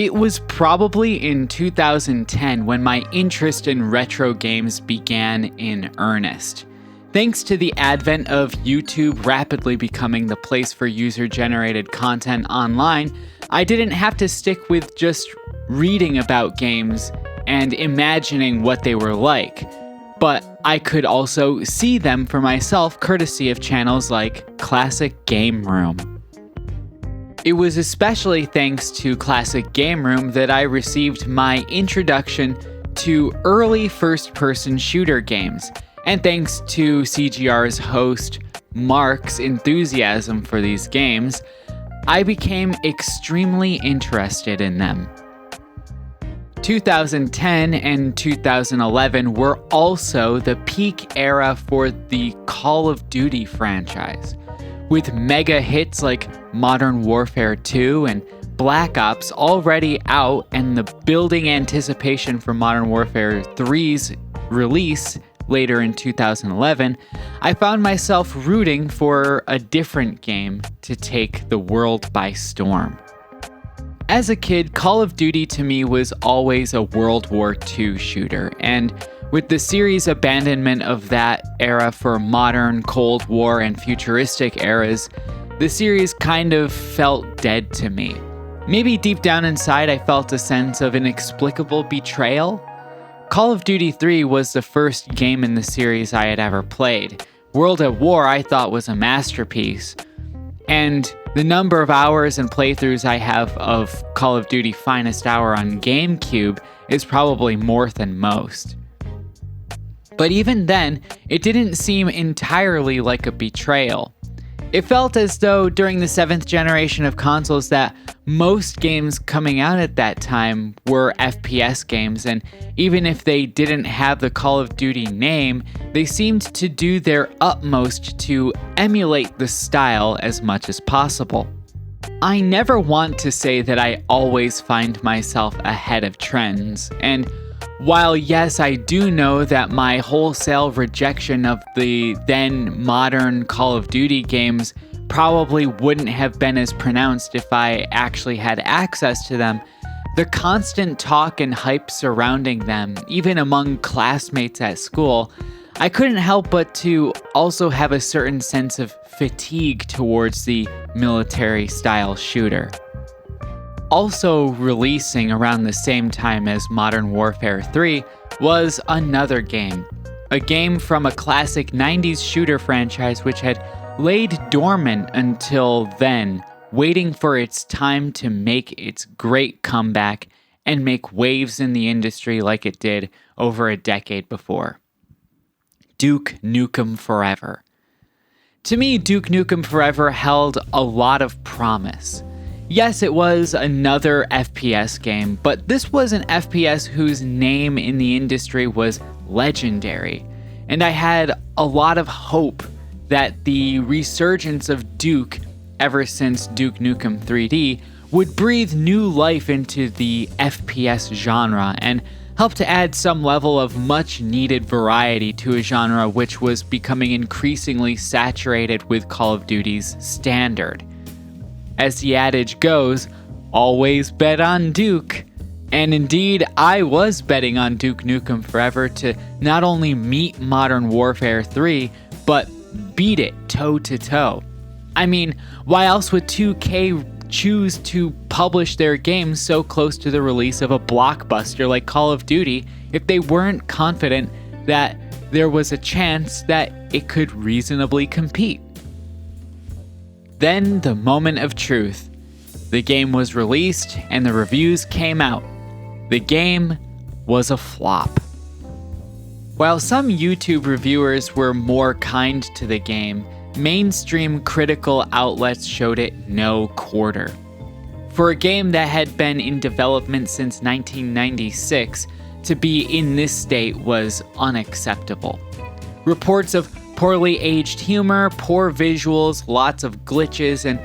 It was probably in 2010 when my interest in retro games began in earnest. Thanks to the advent of YouTube rapidly becoming the place for user-generated content online, I didn't have to stick with just reading about games and imagining what they were like, but I could also see them for myself courtesy of channels like Classic Game Room. It was especially thanks to Classic Game Room that I received my introduction to early first-person shooter games, and thanks to CGR's host Mark's enthusiasm for these games, I became extremely interested in them. 2010 and 2011 were also the peak era for the Call of Duty franchise, with mega hits like Modern Warfare 2 and Black Ops already out and the building anticipation for Modern Warfare 3's release later in 2011, I found myself rooting for a different game to take the world by storm. As a kid, Call of Duty to me was always a World War II shooter, and with the series' abandonment of that era for modern Cold War and futuristic eras, the series kind of felt dead to me. Maybe deep down inside I felt a sense of inexplicable betrayal. Call of Duty 3 was the first game in the series I had ever played. World at War I thought was a masterpiece, and the number of hours and playthroughs I have of Call of Duty Finest Hour on GameCube is probably more than most. But even then, it didn't seem entirely like a betrayal. It felt as though during the 7th generation of consoles that most games coming out at that time were FPS games, and even if they didn't have the Call of Duty name, they seemed to do their utmost to emulate the style as much as possible. I never want to say that I always find myself ahead of trends, and while yes, I do know that my wholesale rejection of the then modern Call of Duty games probably wouldn't have been as pronounced if I actually had access to them, the constant talk and hype surrounding them, even among classmates at school, I couldn't help but to also have a certain sense of fatigue towards the military-style shooter. Also releasing around the same time as Modern Warfare 3 was another game. A game from a classic 90s shooter franchise which had laid dormant until then, waiting for its time to make its great comeback and make waves in the industry like it did over a decade before. Duke Nukem Forever. To me, Duke Nukem Forever held a lot of promise. Yes, it was another FPS game, but this was an FPS whose name in the industry was legendary, and I had a lot of hope that the resurgence of Duke, ever since Duke Nukem 3D, would breathe new life into the FPS genre and help to add some level of much-needed variety to a genre which was becoming increasingly saturated with Call of Duty's standard. As the adage goes, always bet on Duke. And indeed, I was betting on Duke Nukem Forever to not only meet Modern Warfare 3, but beat it toe-to-toe. I mean, why else would 2K choose to publish their game so close to the release of a blockbuster like Call of Duty if they weren't confident that there was a chance that it could reasonably compete? Then the moment of truth. The game was released and the reviews came out. The game was a flop. While some YouTube reviewers were more kind to the game, mainstream critical outlets showed it no quarter. For a game that had been in development since 1996, to be in this state was unacceptable. Reports of poorly aged humor, poor visuals, lots of glitches, and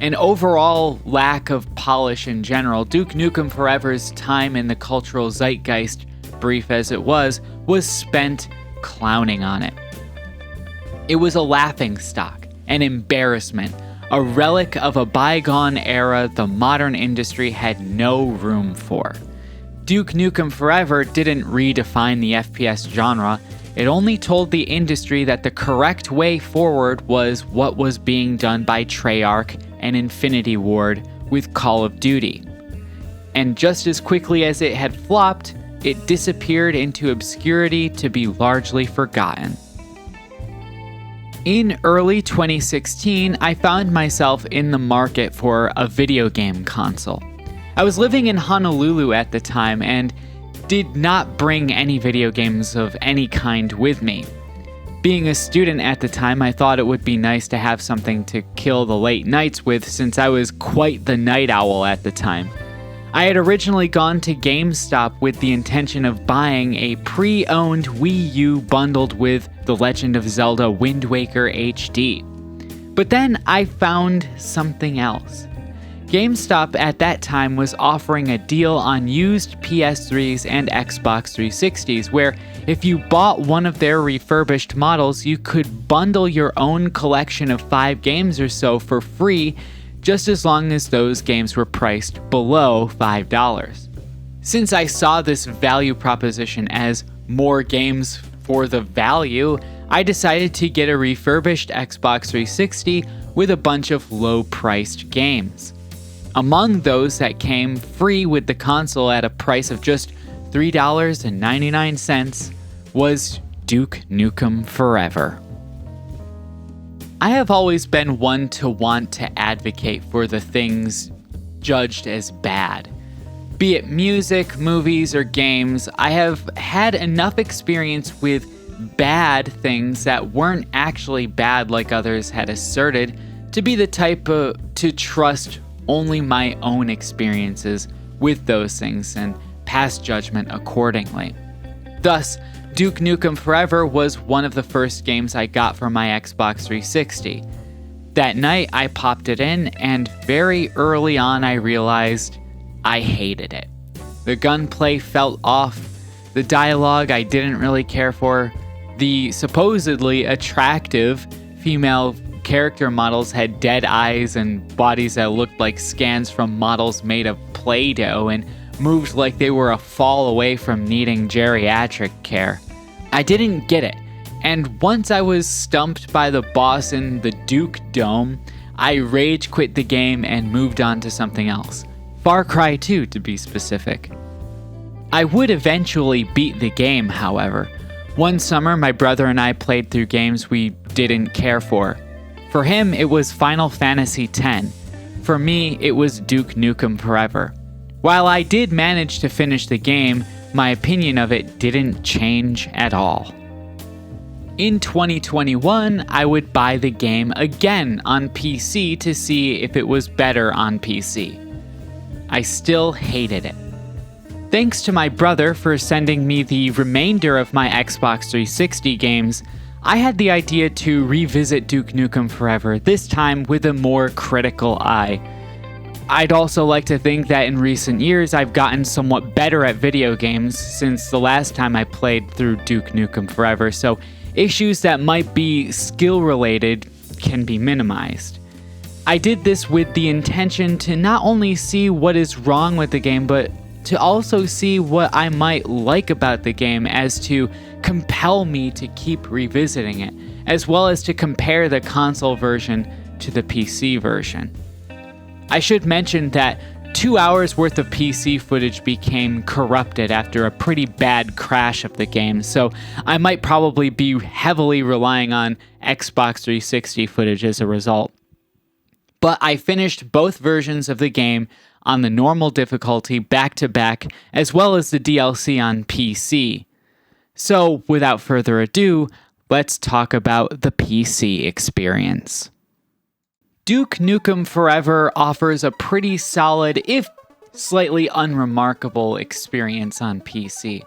an overall lack of polish in general, Duke Nukem Forever's time in the cultural zeitgeist, brief as it was spent clowning on it. It was a laughingstock, an embarrassment, a relic of a bygone era the modern industry had no room for. Duke Nukem Forever didn't redefine the FPS genre, it only told the industry that the correct way forward was what was being done by Treyarch and Infinity Ward with Call of Duty. And just as quickly as it had flopped, it disappeared into obscurity to be largely forgotten. In early 2016, I found myself in the market for a video game console. I was living in Honolulu at the time and did not bring any video games of any kind with me. Being a student at the time, I thought it would be nice to have something to kill the late nights with since I was quite the night owl at the time. I had originally gone to GameStop with the intention of buying a pre-owned Wii U bundled with The Legend of Zelda Wind Waker HD. But then I found something else. GameStop at that time was offering a deal on used PS3s and Xbox 360s where if you bought one of their refurbished models, you could bundle your own collection of 5 games or so for free, just as long as those games were priced below $5. Since I saw this value proposition as more games for the value, I decided to get a refurbished Xbox 360 with a bunch of low-priced games. Among those that came free with the console at a price of just $3.99 was Duke Nukem Forever. I have always been one to want to advocate for the things judged as bad. Be it music, movies, or games, I have had enough experience with bad things that weren't actually bad like others had asserted to be the type to trust only my own experiences with those things and pass judgment accordingly. Thus, Duke Nukem Forever was one of the first games I got for my Xbox 360. That night, I popped it in, and very early on I realized I hated it. The gunplay felt off, the dialogue I didn't really care for, the supposedly attractive female character models had dead eyes and bodies that looked like scans from models made of Play-Doh and moved like they were a fall away from needing geriatric care. I didn't get it, and once I was stumped by the boss in the Duke Dome, I rage quit the game and moved on to something else. Far Cry 2 to be specific. I would eventually beat the game, however. One summer, my brother and I played through games we didn't care for. For him, it was Final Fantasy X. For me, it was Duke Nukem Forever. While I did manage to finish the game, my opinion of it didn't change at all. In 2021, I would buy the game again on PC to see if it was better on PC. I still hated it. Thanks to my brother for sending me the remainder of my Xbox 360 games, I had the idea to revisit Duke Nukem Forever, this time with a more critical eye. I'd also like to think that in recent years I've gotten somewhat better at video games since the last time I played through Duke Nukem Forever, so issues that might be skill-related can be minimized. I did this with the intention to not only see what is wrong with the game, but to also see what I might like about the game as to compel me to keep revisiting it, as well as to compare the console version to the PC version. I should mention that 2 hours worth of PC footage became corrupted after a pretty bad crash of the game, so I might probably be heavily relying on Xbox 360 footage as a result. But I finished both versions of the game on the normal difficulty back to back, as well as the DLC on PC. So, without further ado, let's talk about the PC experience. Duke Nukem Forever offers a pretty solid, if slightly unremarkable, experience on PC.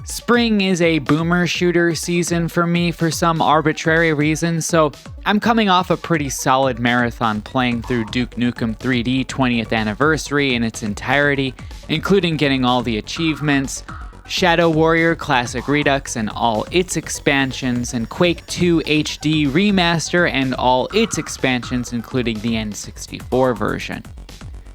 Spring is a boomer shooter season for me for some arbitrary reason, so I'm coming off a pretty solid marathon playing through Duke Nukem 3D 20th Anniversary in its entirety, including getting all the achievements, Shadow Warrior Classic Redux and all its expansions, and Quake 2 HD Remaster and all its expansions, including the N64 version.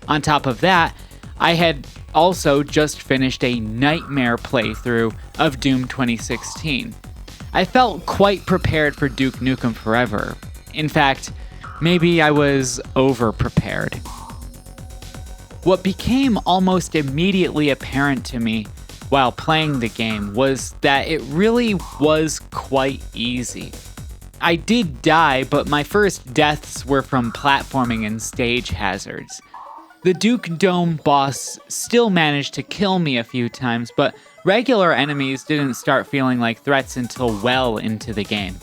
On top of that, I had also just finished a nightmare playthrough of Doom 2016. I felt quite prepared for Duke Nukem Forever. In fact, maybe I was over-prepared. What became almost immediately apparent to me while playing the game was that it really was quite easy. I did die, but my first deaths were from platforming and stage hazards. The Duke Dome boss still managed to kill me a few times, but regular enemies didn't start feeling like threats until well into the game.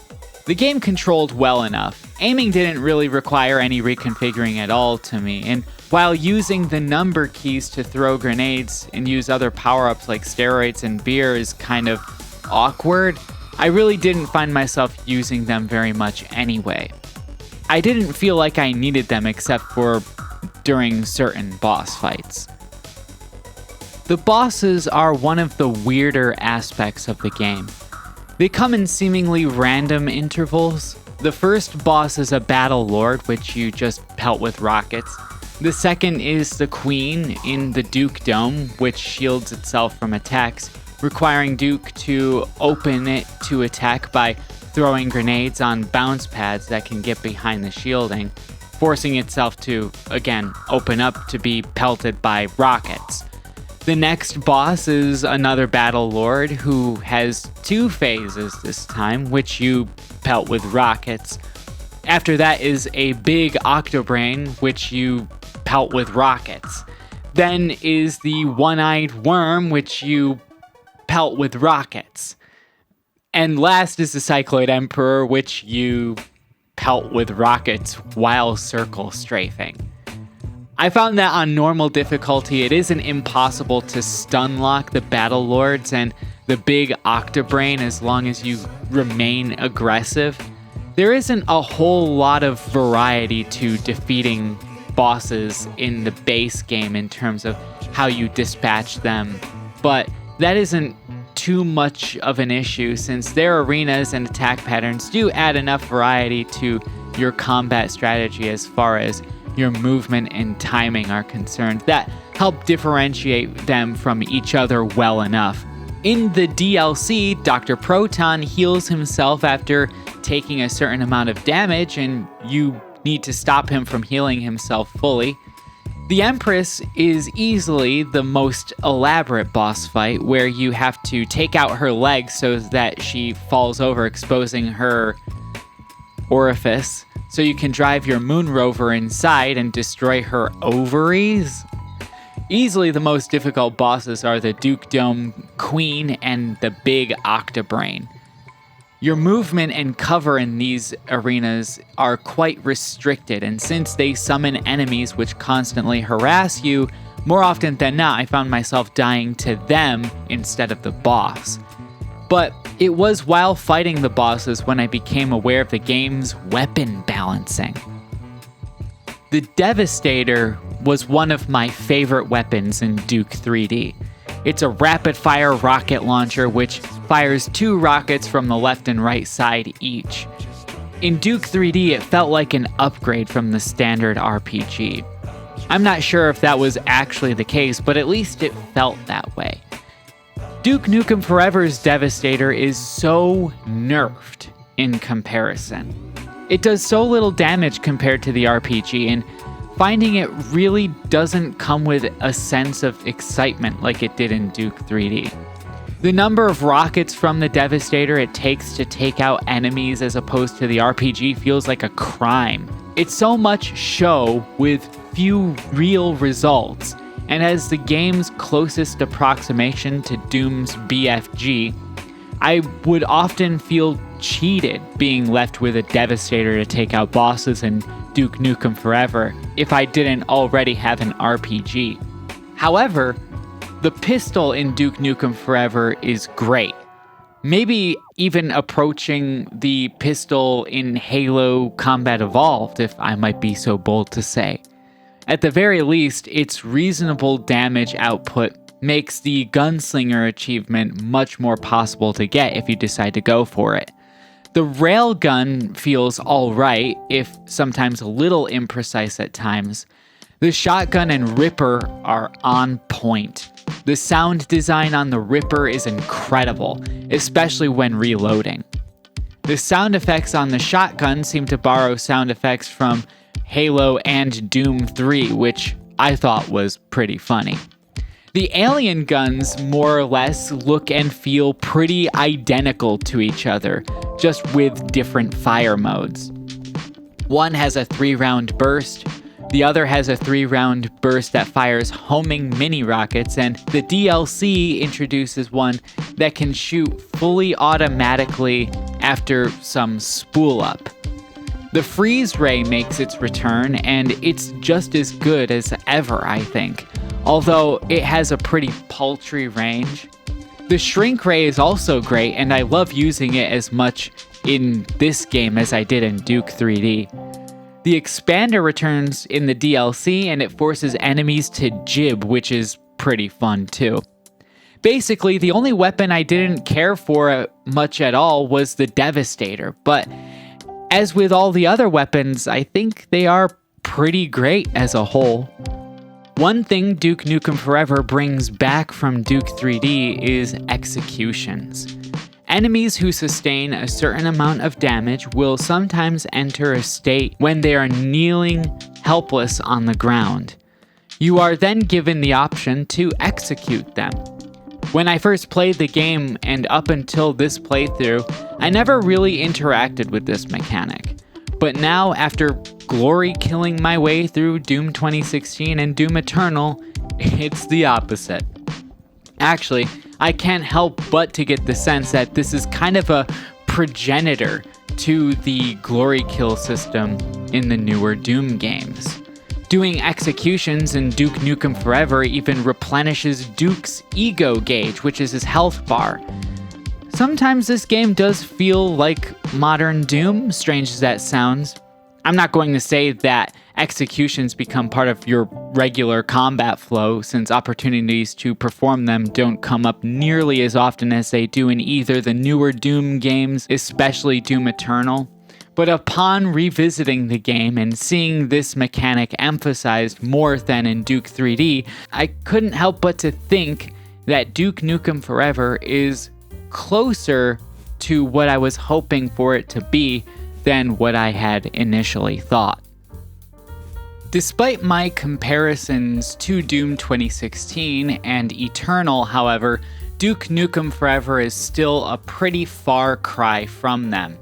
The game controlled well enough. Aiming didn't really require any reconfiguring at all to me, and while using the number keys to throw grenades and use other power-ups like steroids and beer is kind of awkward, I really didn't find myself using them very much anyway. I didn't feel like I needed them except for during certain boss fights. The bosses are one of the weirder aspects of the game. They come in seemingly random intervals. The first boss is a battle lord, which you just pelt with rockets. The second is the queen in the Duke Dome, which shields itself from attacks, requiring Duke to open it to attack by throwing grenades on bounce pads that can get behind the shielding, forcing itself to, again, open up to be pelted by rockets. The next boss is another battle lord who has two phases this time, which you pelt with rockets. After that is a big octobrain, which you pelt with rockets. Then is the one-eyed worm, which you pelt with rockets. And last is the cycloid emperor, which you pelt with rockets while circle strafing. I found that on normal difficulty, it isn't impossible to stun lock the battle lords and the big octobrain as long as you remain aggressive. There isn't a whole lot of variety to defeating bosses in the base game in terms of how you dispatch them, but that isn't too much of an issue since their arenas and attack patterns do add enough variety to your combat strategy as far as your movement and timing are concerned that help differentiate them from each other well enough. In the DLC, Dr. Proton heals himself after taking a certain amount of damage, and you need to stop him from healing himself fully. The Empress is easily the most elaborate boss fight, where you have to take out her legs so that she falls over, exposing her orifice, so you can drive your moon rover inside and destroy her ovaries. Easily the most difficult bosses are the Duke Dome Queen and the Big Octobrain. Your movement and cover in these arenas are quite restricted, and since they summon enemies which constantly harass you, more often than not I found myself dying to them instead of the boss. But it was while fighting the bosses when I became aware of the game's weapon balancing. The Devastator was one of my favorite weapons in Duke 3D. It's a rapid-fire rocket launcher which fires 2 rockets from the left and right side each. In Duke 3D, it felt like an upgrade from the standard RPG. I'm not sure if that was actually the case, but at least it felt that way. Duke Nukem Forever's Devastator is so nerfed in comparison. It does so little damage compared to the RPG, and finding it really doesn't come with a sense of excitement like it did in Duke 3D. The number of rockets from the Devastator it takes to take out enemies as opposed to the RPG feels like a crime. It's so much show with few real results, and as the game's closest approximation to Doom's BFG, I would often feel cheated being left with a Devastator to take out bosses in Duke Nukem Forever if I didn't already have an RPG. However, the pistol in Duke Nukem Forever is great. Maybe even approaching the pistol in Halo Combat Evolved, if I might be so bold to say. At the very least, its reasonable damage output makes the gunslinger achievement much more possible to get if you decide to go for it. The railgun feels alright, if sometimes a little imprecise at times. The shotgun and Ripper are on point. The sound design on the Ripper is incredible, especially when reloading. The sound effects on the shotgun seem to borrow sound effects from Halo and Doom 3, which I thought was pretty funny. The alien guns more or less look and feel pretty identical to each other, just with different fire modes. One has a 3-round burst, the other has a 3-round burst that fires homing mini rockets, and the DLC introduces one that can shoot fully automatically after some spool up. The freeze ray makes its return, and it's just as good as ever, I think, although it has a pretty paltry range. The shrink ray is also great, and I love using it as much in this game as I did in Duke 3D. The expander returns in the DLC, and it forces enemies to jib, which is pretty fun too. Basically, the only weapon I didn't care for much at all was the Devastator, but as with all the other weapons, I think they are pretty great as a whole. One thing Duke Nukem Forever brings back from Duke 3D is executions. Enemies who sustain a certain amount of damage will sometimes enter a state when they are kneeling helpless on the ground. You are then given the option to execute them. When I first played the game and up until this playthrough, I never really interacted with this mechanic. But now, after glory killing my way through Doom 2016 and Doom Eternal, it's the opposite. Actually, I can't help but to get the sense that this is kind of a progenitor to the glory kill system in the newer Doom games. Doing executions in Duke Nukem Forever even replenishes Duke's ego gauge, which is his health bar. Sometimes this game does feel like modern Doom, strange as that sounds. I'm not going to say that executions become part of your regular combat flow, since opportunities to perform them don't come up nearly as often as they do in either the newer Doom games, especially Doom Eternal. But upon revisiting the game and seeing this mechanic emphasized more than in Duke 3D, I couldn't help but to think that Duke Nukem Forever is closer to what I was hoping for it to be than what I had initially thought. Despite my comparisons to Doom 2016 and Eternal, however, Duke Nukem Forever is still a pretty far cry from them.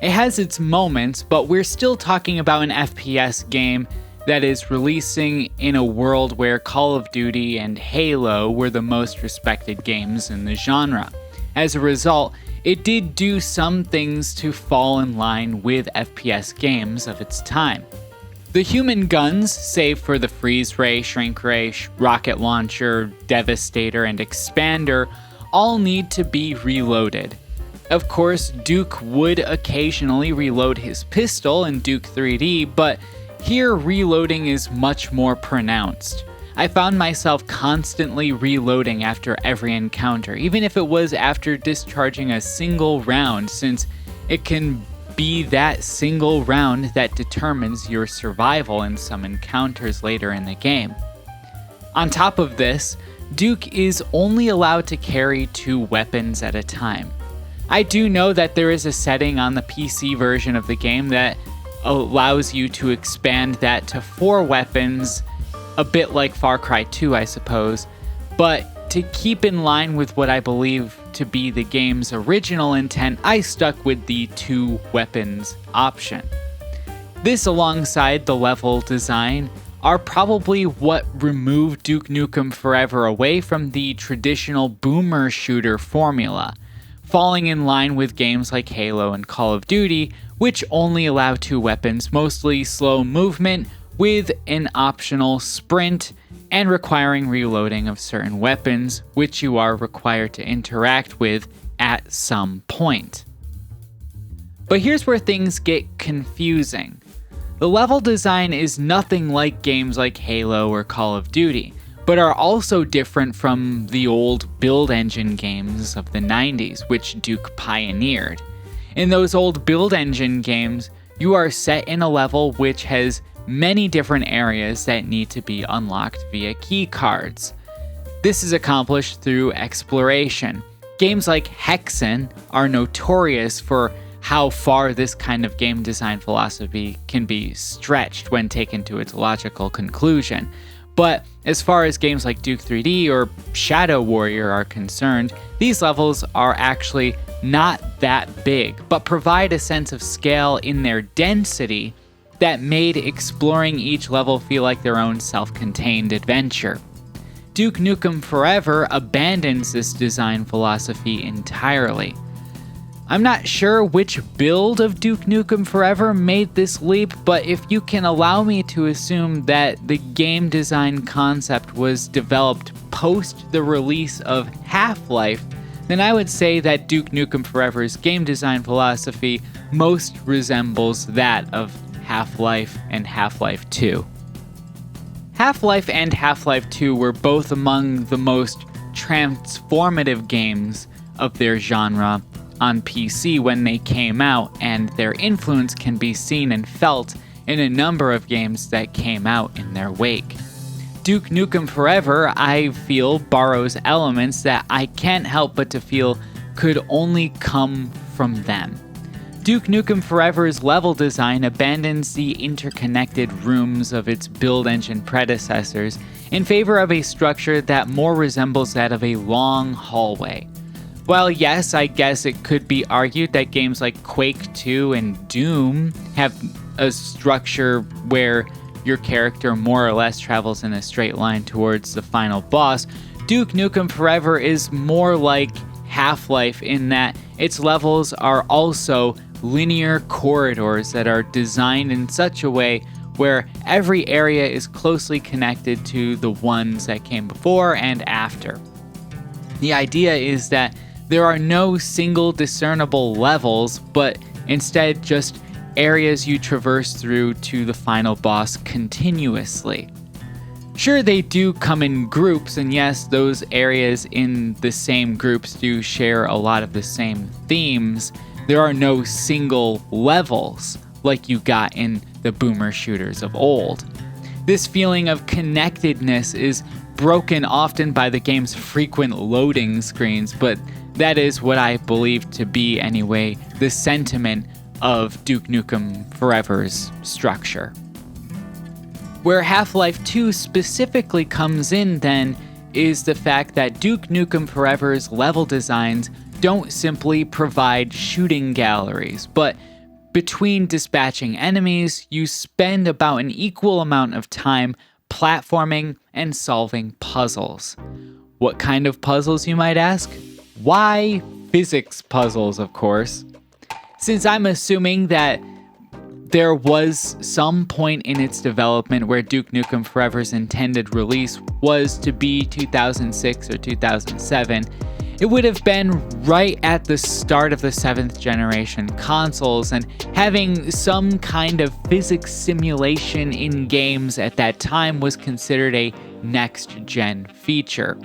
It has its moments, but we're still talking about an FPS game that is releasing in a world where Call of Duty and Halo were the most respected games in the genre. As a result, it did do some things to fall in line with FPS games of its time. The human guns, save for the freeze ray, shrink ray, rocket launcher, devastator, and expander, all need to be reloaded. Of course, Duke would occasionally reload his pistol in Duke 3D, but here reloading is much more pronounced. I found myself constantly reloading after every encounter, even if it was after discharging a single round, since it can be that single round that determines your survival in some encounters later in the game. On top of this, Duke is only allowed to carry 2 weapons at a time. I do know that there is a setting on the PC version of the game that allows you to expand that to 4 weapons, a bit like Far Cry 2, I suppose, but to keep in line with what I believe to be the game's original intent, I stuck with the 2 weapons option. This, alongside the level design, are probably what removed Duke Nukem Forever away from the traditional boomer shooter formula, falling in line with games like Halo and Call of Duty, which only allow 2 weapons, mostly slow movement, with an optional sprint, and requiring reloading of certain weapons, which you are required to interact with at some point. But here's where things get confusing. The level design is nothing like games like Halo or Call of Duty, but are also different from the old build engine games of the 90s, which Duke pioneered. In those old build engine games, you are set in a level which has many different areas that need to be unlocked via key cards. This is accomplished through exploration. Games like Hexen are notorious for how far this kind of game design philosophy can be stretched when taken to its logical conclusion. But as far as games like Duke 3D or Shadow Warrior are concerned, these levels are actually not that big, but provide a sense of scale in their density that made exploring each level feel like their own self-contained adventure. Duke Nukem Forever abandons this design philosophy entirely. I'm not sure which build of Duke Nukem Forever made this leap, but if you can allow me to assume that the game design concept was developed post the release of Half-Life, then I would say that Duke Nukem Forever's game design philosophy most resembles that of Half-Life and Half-Life 2. Half-Life and Half-Life 2 were both among the most transformative games of their genre on PC when they came out, and their influence can be seen and felt in a number of games that came out in their wake. Duke Nukem Forever, I feel, borrows elements that I can't help but to feel could only come from them. Duke Nukem Forever's level design abandons the interconnected rooms of its build engine predecessors in favor of a structure that more resembles that of a long hallway. While yes, I guess it could be argued that games like Quake 2 and Doom have a structure where your character more or less travels in a straight line towards the final boss, Duke Nukem Forever is more like Half-Life in that its levels are also linear corridors that are designed in such a way where every area is closely connected to the ones that came before and after. The idea is that there are no single discernible levels, but instead just areas you traverse through to the final boss continuously. Sure, they do come in groups, and yes, those areas in the same groups do share a lot of the same themes. There are no single levels like you got in the boomer shooters of old. This feeling of connectedness is broken often by the game's frequent loading screens, but that is what I believe to be, anyway, the sentiment of Duke Nukem Forever's structure. Where Half-Life 2 specifically comes in, then, is the fact that Duke Nukem Forever's level designs don't simply provide shooting galleries, but between dispatching enemies, you spend about an equal amount of time platforming and solving puzzles. What kind of puzzles, you might ask? Why, physics puzzles, of course. Since I'm assuming that there was some point in its development where Duke Nukem Forever's intended release was to be 2006 or 2007, it would have been right at the start of the 7th generation consoles, and having some kind of physics simulation in games at that time was considered a next-gen feature.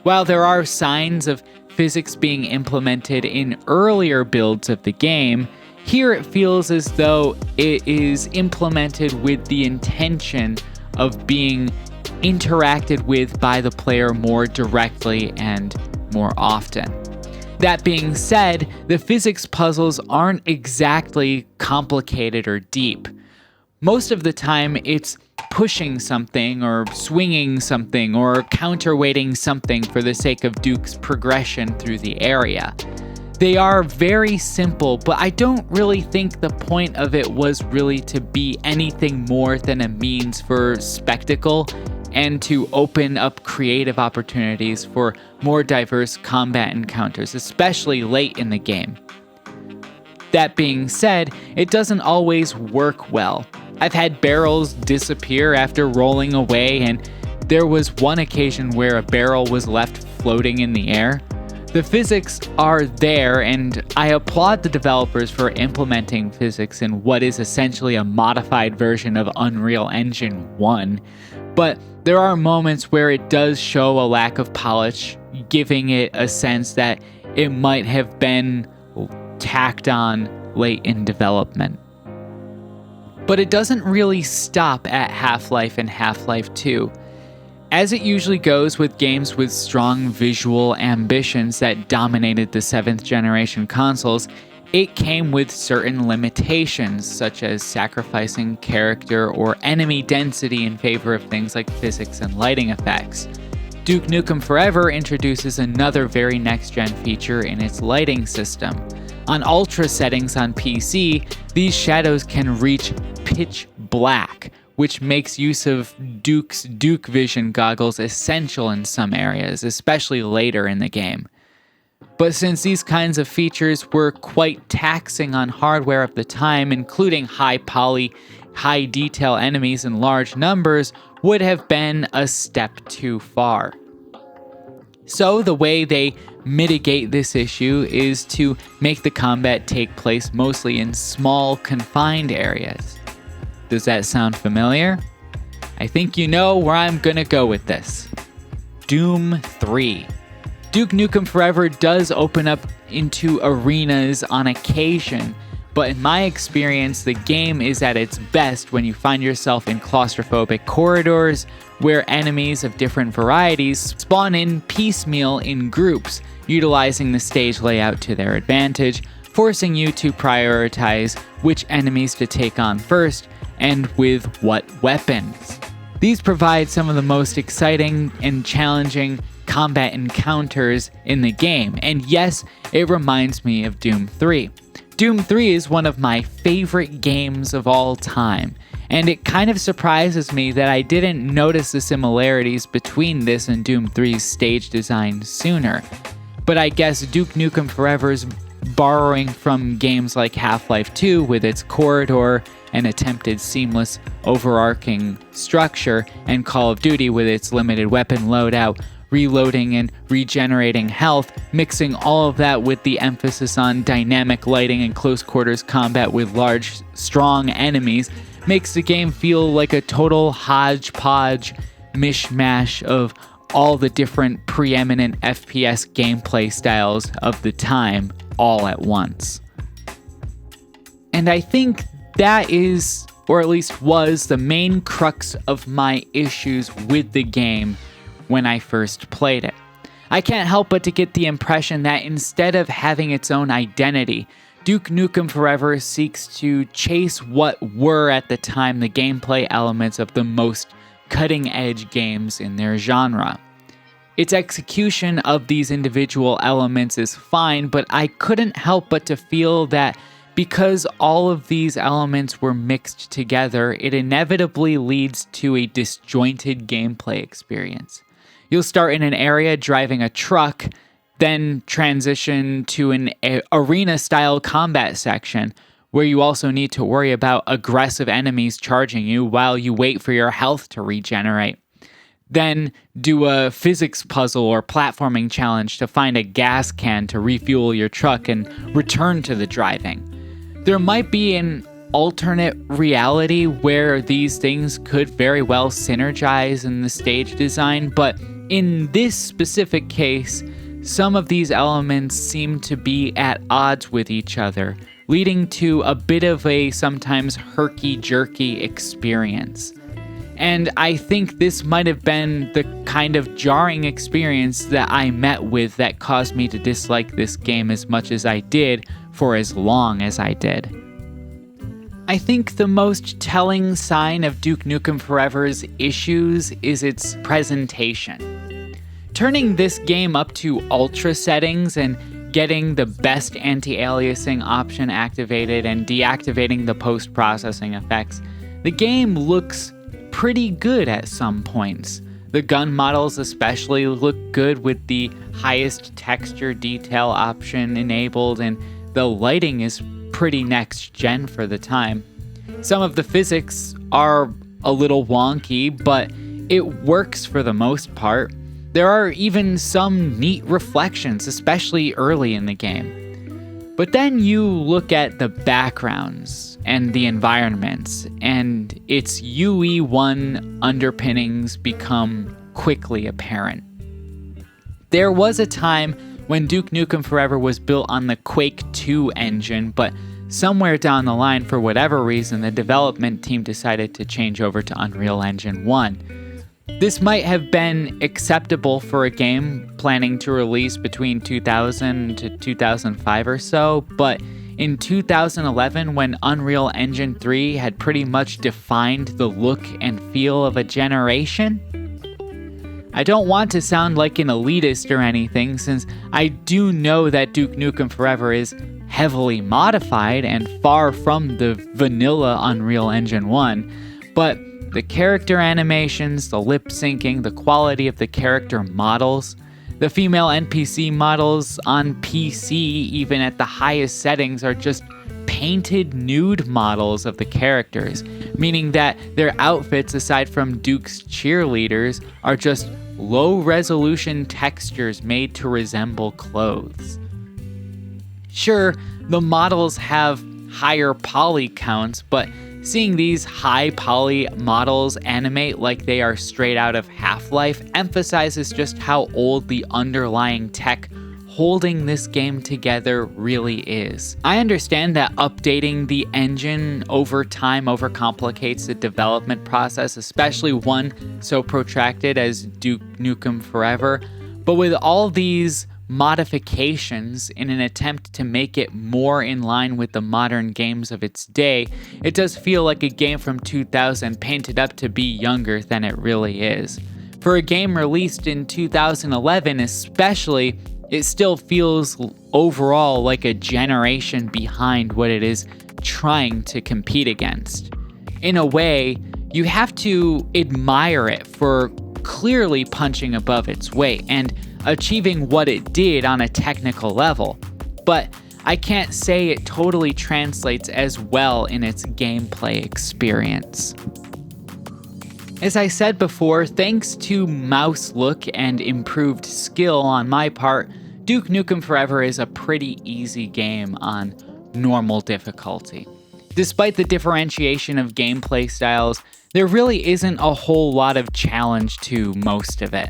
While there are signs of physics being implemented in earlier builds of the game, here it feels as though it is implemented with the intention of being interacted with by the player more directly and more often. That being said, the physics puzzles aren't exactly complicated or deep. Most of the time, it's pushing something or swinging something or counterweighting something for the sake of Duke's progression through the area. They are very simple, but I don't really think the point of it was really to be anything more than a means for spectacle and to open up creative opportunities for more diverse combat encounters, especially late in the game. That being said, it doesn't always work well. I've had barrels disappear after rolling away, and there was one occasion where a barrel was left floating in the air. The physics are there, and I applaud the developers for implementing physics in what is essentially a modified version of Unreal Engine 1, but there are moments where it does show a lack of polish, giving it a sense that it might have been tacked on late in development. But it doesn't really stop at Half-Life and Half-Life 2. As it usually goes with games with strong visual ambitions that dominated the 7th generation consoles, it came with certain limitations, such as sacrificing character or enemy density in favor of things like physics and lighting effects. Duke Nukem Forever introduces another very next-gen feature in its lighting system. On ultra settings on PC, these shadows can reach pitch black, which makes use of Duke's Duke Vision goggles essential in some areas, especially later in the game. But since these kinds of features were quite taxing on hardware of the time, including high poly, high detail enemies in large numbers would have been a step too far. So the way they mitigate this issue is to make the combat take place mostly in small, confined areas. Does that sound familiar? I think you know where I'm gonna go with this. Doom 3. Duke Nukem Forever does open up into arenas on occasion, but in my experience, the game is at its best when you find yourself in claustrophobic corridors where enemies of different varieties spawn in piecemeal in groups, utilizing the stage layout to their advantage, forcing you to prioritize which enemies to take on first and with what weapons. These provide some of the most exciting and challenging combat encounters in the game, and yes, it reminds me of Doom 3. Doom 3 is one of my favorite games of all time, and it kind of surprises me that I didn't notice the similarities between this and Doom 3's stage design sooner. But I guess Duke Nukem Forever's borrowing from games like Half-Life 2 with its corridor and attempted seamless overarching structure, and Call of Duty with its limited weapon loadout, reloading and regenerating health, mixing all of that with the emphasis on dynamic lighting and close quarters combat with large, strong enemies, makes the game feel like a total hodgepodge mishmash of all the different preeminent FPS gameplay styles of the time all at once. And I think that is, or at least was, the main crux of my issues with the game when I first played it. I can't help but to get the impression that instead of having its own identity, Duke Nukem Forever seeks to chase what were at the time the gameplay elements of the most cutting-edge games in their genre. Its execution of these individual elements is fine, but I couldn't help but to feel that because all of these elements were mixed together, it inevitably leads to a disjointed gameplay experience. You'll start in an area driving a truck, then transition to an arena-style combat section, where you also need to worry about aggressive enemies charging you while you wait for your health to regenerate. Then do a physics puzzle or platforming challenge to find a gas can to refuel your truck and return to the driving. There might be an alternate reality where these things could very well synergize in the stage design, but in this specific case, some of these elements seem to be at odds with each other, leading to a bit of a sometimes herky-jerky experience. And I think this might have been the kind of jarring experience that I met with that caused me to dislike this game as much as I did for as long as I did. I think the most telling sign of Duke Nukem Forever's issues is its presentation. Turning this game up to ultra settings and getting the best anti-aliasing option activated and deactivating the post-processing effects, the game looks pretty good at some points. The gun models especially look good with the highest texture detail option enabled, and the lighting is pretty next gen for the time. Some of the physics are a little wonky, but it works for the most part. There are even some neat reflections, especially early in the game. But then you look at the backgrounds and the environments, and its UE1 underpinnings become quickly apparent. There was a time when Duke Nukem Forever was built on the Quake 2 engine, but somewhere down the line, for whatever reason, the development team decided to change over to Unreal Engine 1. This might have been acceptable for a game planning to release between 2000 to 2005 or so, but in 2011, when Unreal Engine 3 had pretty much defined the look and feel of a generation, I don't want to sound like an elitist or anything, since I do know that Duke Nukem Forever is heavily modified and far from the vanilla Unreal Engine 1, but the character animations, the lip syncing, the quality of the character models, the female NPC models on PC, even at the highest settings, are just painted nude models of the characters, meaning that their outfits, aside from Duke's cheerleaders, are just low-resolution textures made to resemble clothes. Sure, the models have higher poly counts, but seeing these high poly models animate like they are straight out of Half-Life emphasizes just how old the underlying tech holding this game together really is. I understand that updating the engine over time overcomplicates the development process, especially one so protracted as Duke Nukem Forever, but with all these modifications in an attempt to make it more in line with the modern games of its day, it does feel like a game from 2000 painted up to be younger than it really is. For a game released in 2011 especially, it still feels overall like a generation behind what it is trying to compete against. In a way, you have to admire it for clearly punching above its weight and achieving what it did on a technical level, but I can't say it totally translates as well in its gameplay experience. As I said before, thanks to mouse look and improved skill on my part, Duke Nukem Forever is a pretty easy game on normal difficulty. Despite the differentiation of gameplay styles, there really isn't a whole lot of challenge to most of it.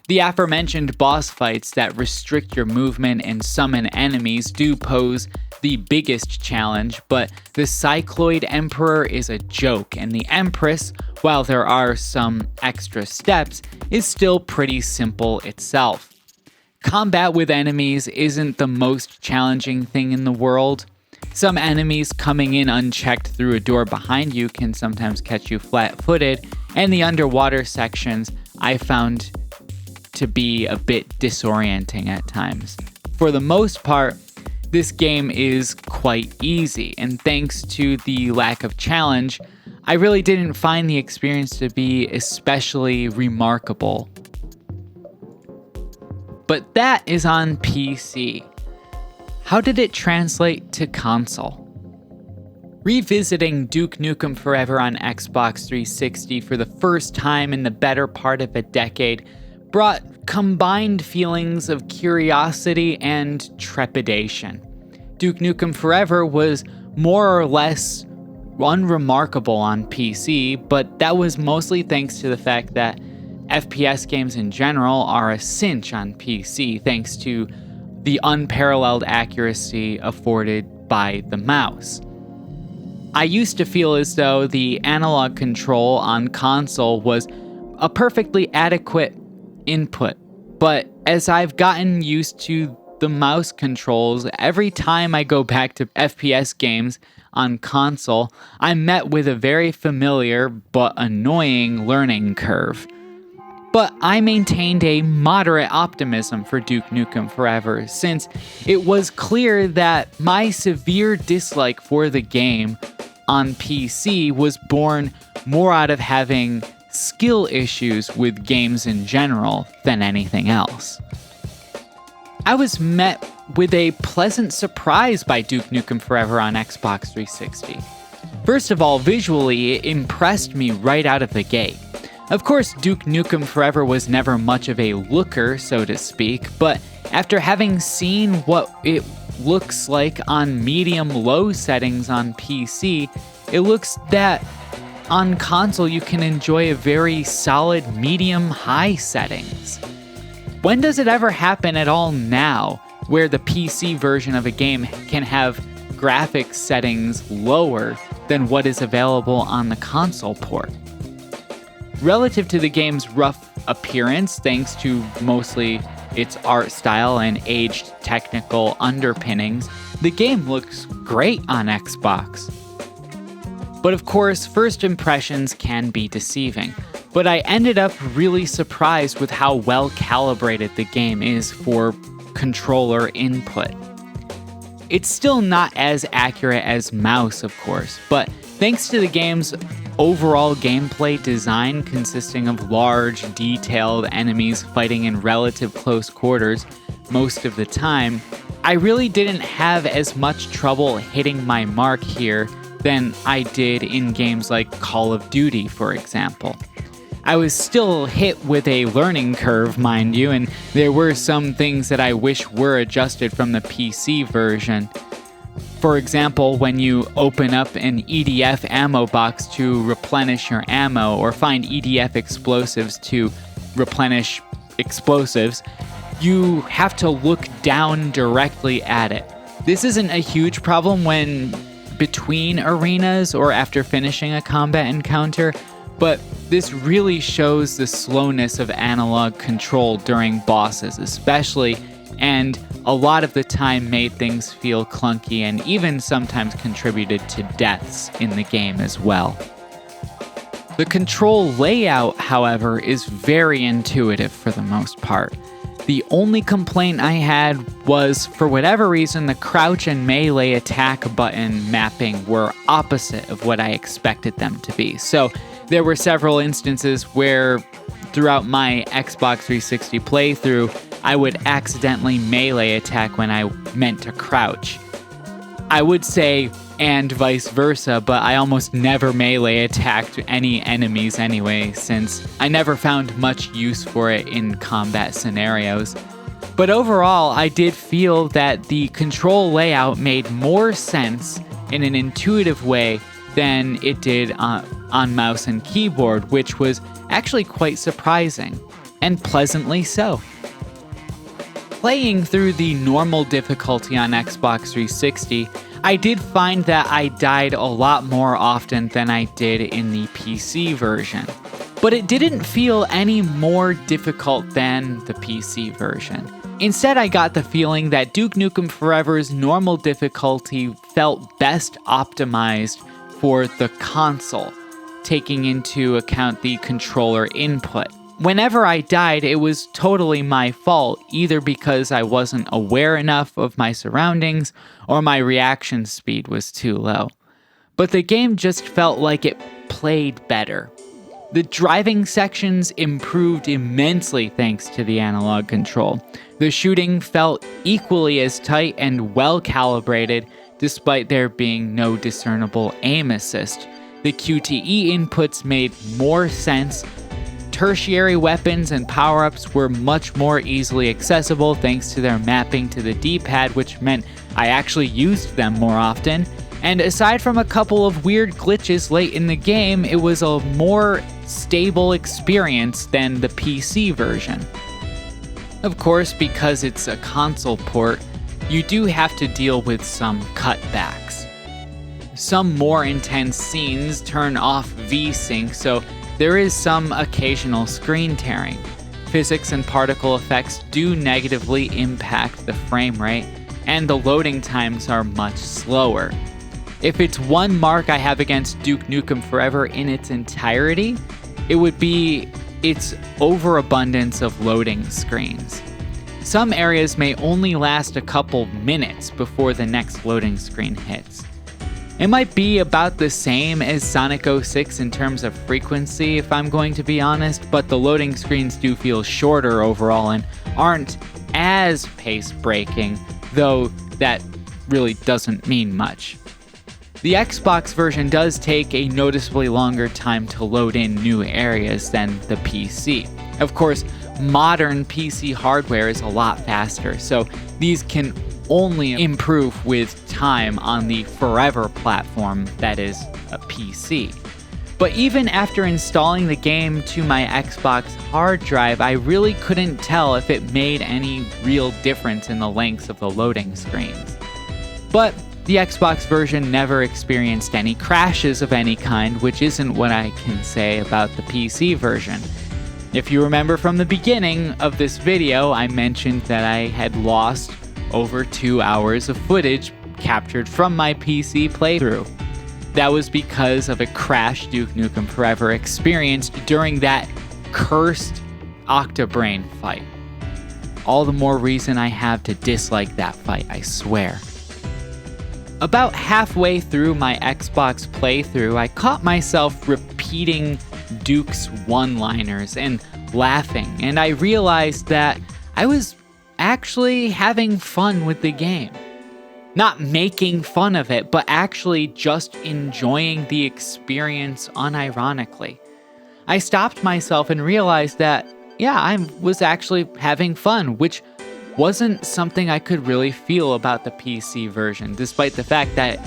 The aforementioned boss fights that restrict your movement and summon enemies do pose the biggest challenge, but the Cycloid Emperor is a joke, and the Empress, while there are some extra steps, is still pretty simple itself. Combat with enemies isn't the most challenging thing in the world. Some enemies coming in unchecked through a door behind you can sometimes catch you flat-footed, and the underwater sections I found to be a bit disorienting at times. For the most part, this game is quite easy, and thanks to the lack of challenge, I really didn't find the experience to be especially remarkable. But that is on PC. How did it translate to console? Revisiting Duke Nukem Forever on Xbox 360 for the first time in the better part of a decade brought combined feelings of curiosity and trepidation. Duke Nukem Forever was more or less unremarkable on PC, but that was mostly thanks to the fact that FPS games in general are a cinch on PC thanks to the unparalleled accuracy afforded by the mouse. I used to feel as though the analog control on console was a perfectly adequate input, but as I've gotten used to the mouse controls, every time I go back to FPS games on console, I'm met with a very familiar but annoying learning curve. But I maintained a moderate optimism for Duke Nukem Forever, since it was clear that my severe dislike for the game on PC was born more out of having skill issues with games in general than anything else. I was met with a pleasant surprise by Duke Nukem Forever on Xbox 360. First of all, visually, it impressed me right out of the gate. Of course, Duke Nukem Forever was never much of a looker, so to speak, but after having seen what it looks like on medium-low settings on PC, it looks that on console you can enjoy a very solid medium-high settings. When does it ever happen at all now, where the PC version of a game can have graphics settings lower than what is available on the console port? Relative to the game's rough appearance, thanks to mostly its art style and aged technical underpinnings, the game looks great on Xbox. But of course, first impressions can be deceiving. But I ended up really surprised with how well calibrated the game is for controller input. It's still not as accurate as mouse, of course, but thanks to the game's overall gameplay design consisting of large, detailed enemies fighting in relative close quarters most of the time, I really didn't have as much trouble hitting my mark here than I did in games like Call of Duty, for example. I was still hit with a learning curve, mind you, and there were some things that I wish were adjusted from the PC version. For example, when you open up an EDF ammo box to replenish your ammo, or find EDF explosives to replenish explosives, you have to look down directly at it. This isn't a huge problem when between arenas or after finishing a combat encounter, but this really shows the slowness of analog control during bosses especially, and a lot of the time made things feel clunky and even sometimes contributed to deaths in the game as well. The control layout, however, is very intuitive for the most part. The only complaint I had was, for whatever reason, the crouch and melee attack button mapping were opposite of what I expected them to be. So there were several instances where throughout my Xbox 360 playthrough, I would accidentally melee attack when I meant to crouch. I would say and vice versa, but I almost never melee attacked any enemies anyway, since I never found much use for it in combat scenarios. But overall, I did feel that the control layout made more sense in an intuitive way than it did on mouse and keyboard, which was actually quite surprising, and pleasantly so. Playing through the normal difficulty on Xbox 360, I did find that I died a lot more often than I did in the PC version. But it didn't feel any more difficult than the PC version. Instead, I got the feeling that Duke Nukem Forever's normal difficulty felt best optimized for the console, taking into account the controller input. Whenever I died, it was totally my fault, either because I wasn't aware enough of my surroundings or my reaction speed was too low. But the game just felt like it played better. The driving sections improved immensely thanks to the analog control. The shooting felt equally as tight and well calibrated, despite there being no discernible aim assist. The QTE inputs made more sense. Tertiary weapons and power-ups were much more easily accessible thanks to their mapping to the D-pad, which meant I actually used them more often. And aside from a couple of weird glitches late in the game, it was a more stable experience than the PC version. Of course, because it's a console port, you do have to deal with some cutbacks. Some more intense scenes turn off V-Sync, so there is some occasional screen tearing. Physics and particle effects do negatively impact the frame rate, and the loading times are much slower. If it's one mark I have against Duke Nukem Forever in its entirety, it would be its overabundance of loading screens. Some areas may only last a couple minutes before the next loading screen hits. It might be about the same as Sonic 06 in terms of frequency, if I'm going to be honest, but the loading screens do feel shorter overall and aren't as pace-breaking, though that really doesn't mean much. The Xbox version does take a noticeably longer time to load in new areas than the PC. Of course, modern PC hardware is a lot faster, so these can only improve with time on the Forever platform, that is, a PC. But even after installing the game to my Xbox hard drive, I really couldn't tell if it made any real difference in the lengths of the loading screens. But the Xbox version never experienced any crashes of any kind, which isn't what I can say about the PC version. If you remember from the beginning of this video, I mentioned that I had lost over 2 hours of footage captured from my PC playthrough. That was because of a crash Duke Nukem Forever experienced during that cursed Octobrain fight. All the more reason I have to dislike that fight, I swear. About halfway through my Xbox playthrough, I caught myself repeating Duke's one-liners and laughing, and I realized that I was actually having fun with the game. Not making fun of it, but actually just enjoying the experience unironically. I stopped myself and realized that, yeah, I was actually having fun, which wasn't something I could really feel about the PC version, despite the fact that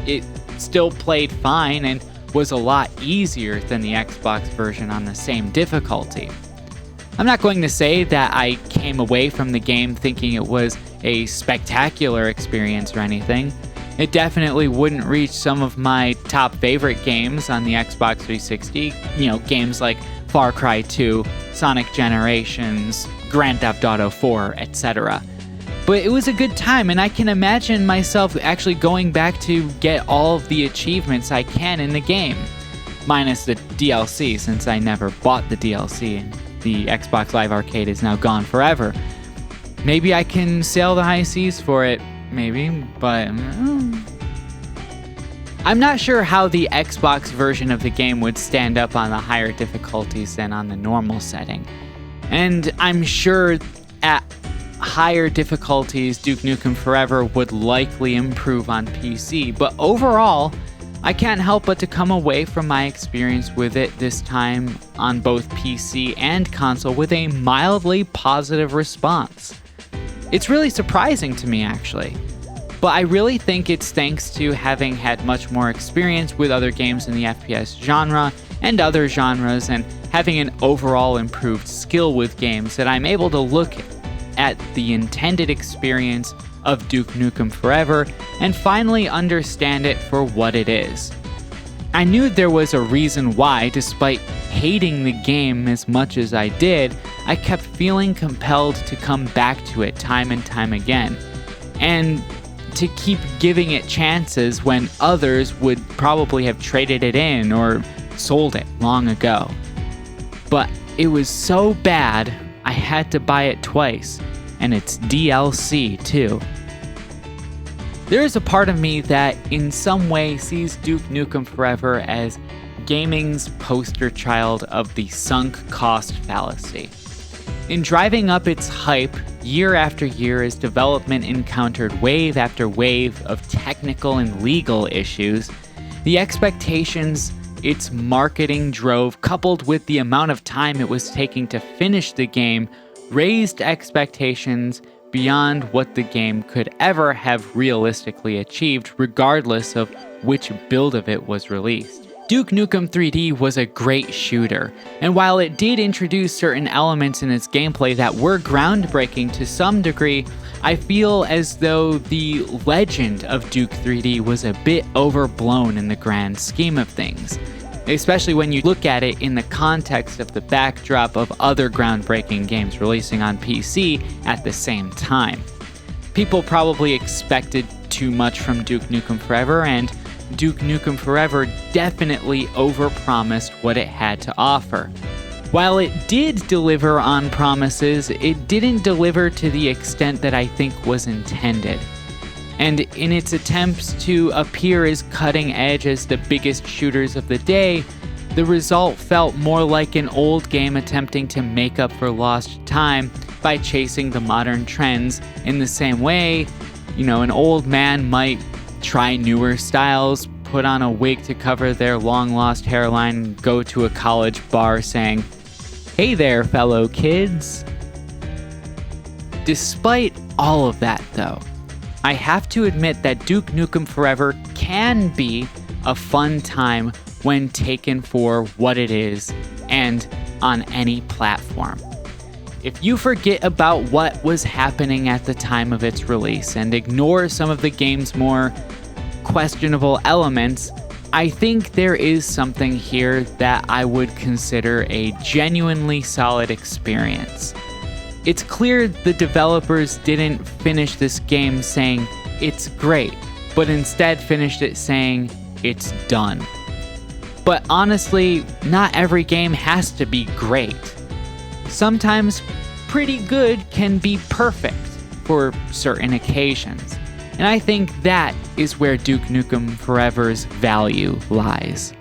it still played fine and was a lot easier than the Xbox version on the same difficulty. I'm not going to say that I came away from the game thinking it was a spectacular experience or anything. It definitely wouldn't reach some of my top favorite games on the Xbox 360, games like Far Cry 2, Sonic Generations, Grand Theft Auto 4, etc. But it was a good time, and I can imagine myself actually going back to get all of the achievements I can in the game. Minus the DLC, since I never bought the DLC, and the Xbox Live Arcade is now gone forever. Maybe I can sail the high seas for it, maybe, but I'm not sure how the Xbox version of the game would stand up on the higher difficulties than on the normal setting. And I'm sure at higher difficulties, Duke Nukem Forever would likely improve on PC, but overall, I can't help but to come away from my experience with it this time on both PC and console with a mildly positive response. It's really surprising to me, actually. But I really think it's thanks to having had much more experience with other games in the FPS genre and other genres, and having an overall improved skill with games, that I'm able to look at the intended experience of Duke Nukem Forever and finally understand it for what it is. I knew there was a reason why, despite hating the game as much as I did, I kept feeling compelled to come back to it time and time again, and to keep giving it chances when others would probably have traded it in or sold it long ago. But it was so bad, I had to buy it twice, and it's DLC too. There is a part of me that in some way sees Duke Nukem Forever as gaming's poster child of the sunk cost fallacy. In driving up its hype year after year as development encountered wave after wave of technical and legal issues, the expectations its marketing drove, coupled with the amount of time it was taking to finish the game, raised expectations beyond what the game could ever have realistically achieved, regardless of which build of it was released. Duke Nukem 3D was a great shooter, and while it did introduce certain elements in its gameplay that were groundbreaking to some degree, I feel as though the legend of Duke 3D was a bit overblown in the grand scheme of things, especially when you look at it in the context of the backdrop of other groundbreaking games releasing on PC at the same time. People probably expected too much from Duke Nukem Forever, and Duke Nukem Forever definitely overpromised what it had to offer. While it did deliver on promises, it didn't deliver to the extent that I think was intended. And in its attempts to appear as cutting edge as the biggest shooters of the day, the result felt more like an old game attempting to make up for lost time by chasing the modern trends in the same way, an old man might try newer styles, put on a wig to cover their long-lost hairline, and go to a college bar saying, "Hey there, fellow kids." Despite all of that, though, I have to admit that Duke Nukem Forever can be a fun time when taken for what it is and on any platform. If you forget about what was happening at the time of its release and ignore some of the game's more questionable elements, I think there is something here that I would consider a genuinely solid experience. It's clear the developers didn't finish this game saying it's great, but instead finished it saying it's done. But honestly, not every game has to be great. Sometimes pretty good can be perfect for certain occasions. And I think that is where Duke Nukem Forever's value lies.